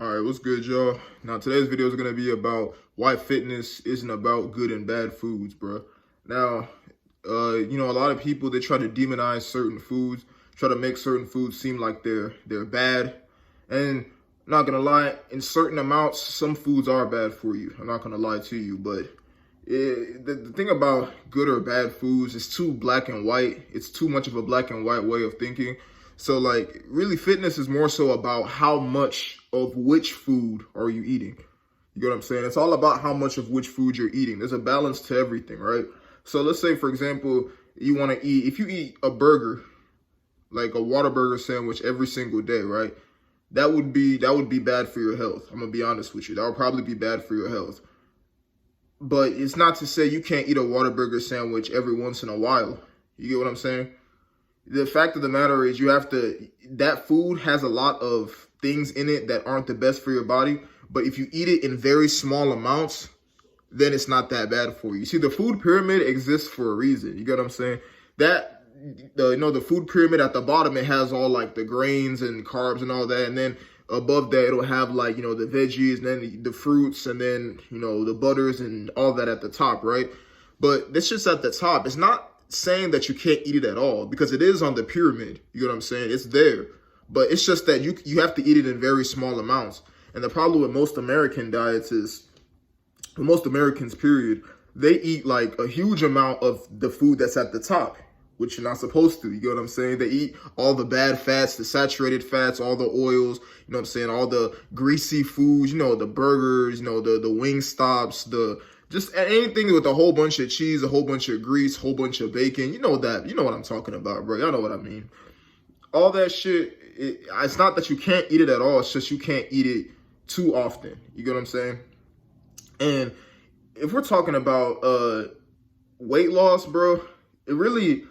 All right, what's good, y'all? Now, today's video is going to be about why fitness isn't about good and bad foods, bro. Now, a lot of people, they try to demonize certain foods, try to make certain foods seem like they're bad. And I'm not going to lie, in certain amounts, some foods are bad for you. I'm not going to lie to you, but the thing about good or bad foods is too black and white. It's too much of a black and white way of thinking. So like really fitness is more so about how much of which food are you eating. You get what I'm saying? It's all about how much of which food you're eating. There's a balance to everything, right? So let's say, for example, you want to eat, if you eat a burger, like a Whataburger sandwich every single day, right? That would be bad for your health. I'm gonna be honest with you. That would probably be bad for your health. But it's not to say you can't eat a Whataburger sandwich every once in a while. You get what I'm saying? The fact of the matter is that food has a lot of things in it that aren't the best for your body. But if you eat it in very small amounts, then it's not that bad for you. See, the food pyramid exists for a reason. You get what I'm saying? The food pyramid at the bottom, it has all like the grains and carbs and all that. And then above that, it'll have like, the veggies and then the fruits and then, the butters and all that at the top, right? But that's just at the top. It's not saying that you can't eat it at all because it is on the pyramid. You know what I'm saying? It's there. But it's just that you have to eat it in very small amounts. And the problem with most American diets is, most Americans, period, they eat like a huge amount of the food that's at the top, which you're not supposed to. You get what I'm saying? They eat all the bad fats, the saturated fats, all the oils, you know what I'm saying? All the greasy foods, the burgers, the wing stops, just anything with a whole bunch of cheese, a whole bunch of grease, whole bunch of bacon. You know what I'm talking about, bro. Y'all know what I mean. All that shit, it's not that you can't eat it at all. It's just you can't eat it too often. You get what I'm saying? And if we're talking about weight loss, bro, it really,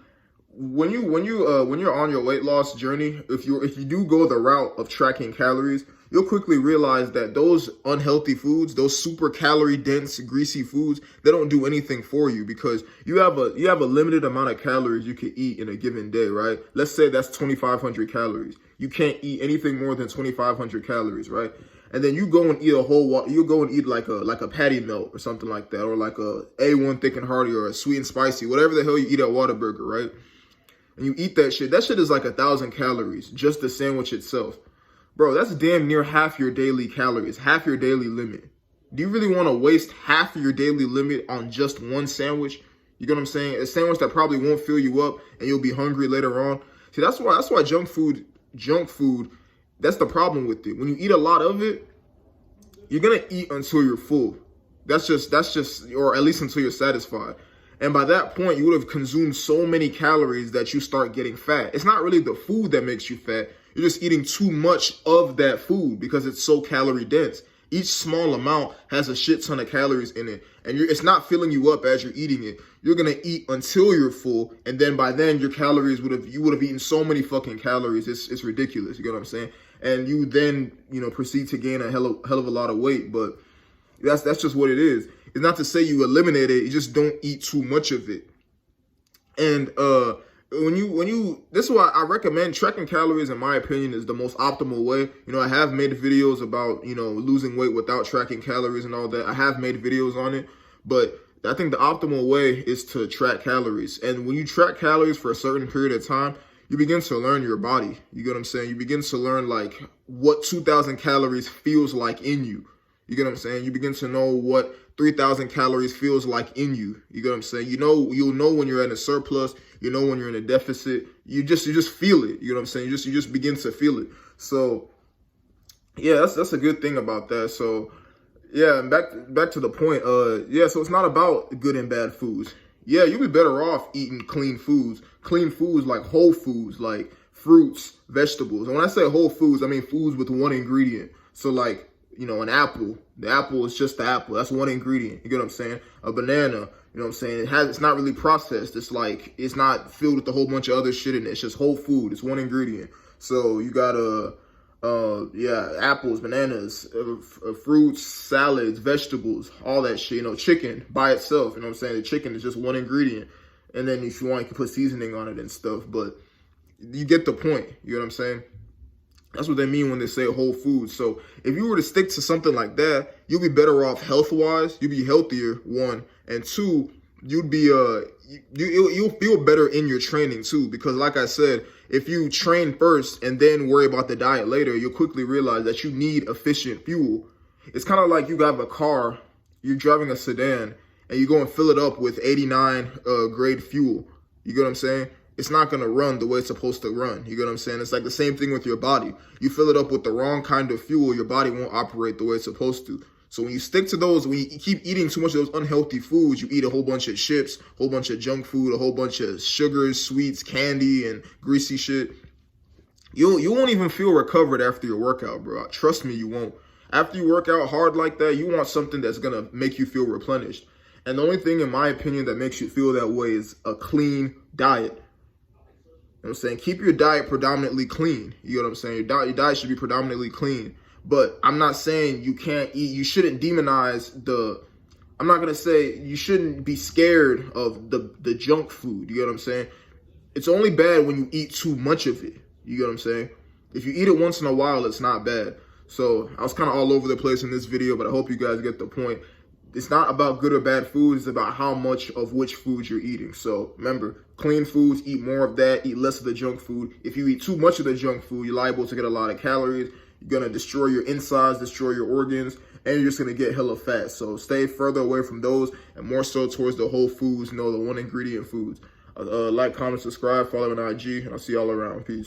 when you're on your weight loss journey, if you do go the route of tracking calories, you'll quickly realize that those unhealthy foods, those super calorie dense, greasy foods, they don't do anything for you because you have a limited amount of calories you can eat in a given day, right? Let's say that's 2,500 calories. You can't eat anything more than 2,500 calories, right? And then you go and eat like a patty melt or something like that, or like a A1 thick and hearty or a sweet and spicy, whatever the hell you eat at Whataburger, right? And you eat that shit. That shit is like 1,000 calories, just the sandwich itself. Bro, that's damn near half your daily calories, half your daily limit. Do you really want to waste half of your daily limit on just one sandwich? You get what I'm saying? A sandwich that probably won't fill you up and you'll be hungry later on. See, that's why junk food, that's the problem with it. When you eat a lot of it, you're going to eat until you're full. That's just, or at least until you're satisfied. And by that point, you would have consumed so many calories that you start getting fat. It's not really the food that makes you fat. You're just eating too much of that food because it's so calorie dense. Each small amount has a shit ton of calories in it. And it's not filling you up as you're eating it. You're going to eat until you're full. And then by then, your calories you would have eaten so many fucking calories. It's ridiculous. You get what I'm saying? And you then, proceed to gain a hell of a lot of weight. But that's just what it is. It's not to say you eliminate it. You just don't eat too much of it. And this is why I recommend tracking calories, in my opinion, is the most optimal way. I have made videos about, losing weight without tracking calories and all that. I have made videos on it, but I think the optimal way is to track calories. And when you track calories for a certain period of time, you begin to learn your body. You get what I'm saying? You begin to learn like what 2,000 calories feels like in you. You get what I'm saying? You begin to know what 3,000 calories feels like in you. You get what I'm saying? You'll know when you're in a surplus. You know when you're in a deficit. You just feel it. You know what I'm saying? You just begin to feel it. So yeah, that's a good thing about that. So yeah, and back to the point. So it's not about good and bad foods. Yeah, you'd be better off eating clean foods like whole foods, like fruits, vegetables. And when I say whole foods, I mean foods with one ingredient. So like, an apple. The apple is just the apple. That's one ingredient. You get what I'm saying? A banana. You know what I'm saying? It's not really processed. It's like, it's not filled with a whole bunch of other shit in it. It's just whole food. It's one ingredient. So you got apples, bananas, fruits, salads, vegetables, all that shit. Chicken by itself. You know what I'm saying? The chicken is just one ingredient. And then if you want, you can put seasoning on it and stuff. But you get the point. You know what I'm saying? That's what they mean when they say whole foods. So if you were to stick to something like that, you'll be better off health-wise. You'll be healthier, one, and two, you'd be you'll feel better in your training too. Because like I said, if you train first and then worry about the diet later, you'll quickly realize that you need efficient fuel. It's kind of like you got a car, you're driving a sedan, and you go and fill it up with 89 grade fuel. You get what I'm saying? It's not going to run the way it's supposed to run. You get what I'm saying? It's like the same thing with your body. You fill it up with the wrong kind of fuel, your body won't operate the way it's supposed to. So when you stick to those, when you keep eating too much of those unhealthy foods, you eat a whole bunch of chips, a whole bunch of junk food, a whole bunch of sugars, sweets, candy, and greasy shit, you won't even feel recovered after your workout, bro. Trust me, you won't. After you work out hard like that, you want something that's going to make you feel replenished. And the only thing, in my opinion, that makes you feel that way is a clean diet. You know what I'm saying? Keep your diet predominantly clean. You know what I'm saying? Your diet should be predominantly clean. But I'm not saying you can't eat. You shouldn't demonize I'm not going to say you shouldn't be scared of the junk food. You know what I'm saying? It's only bad when you eat too much of it. You get what I'm saying? If you eat it once in a while, it's not bad. So I was kind of all over the place in this video, but I hope you guys get the point. It's not about good or bad food. It's about how much of which food you're eating. So remember, clean foods, eat more of that, eat less of the junk food. If you eat too much of the junk food, you're liable to get a lot of calories. You're going to destroy your insides, destroy your organs, and you're just going to get hella fat. So stay further away from those and more so towards the whole foods, the one ingredient foods. Like, comment, subscribe, follow me on IG, and I'll see y'all around. Peace.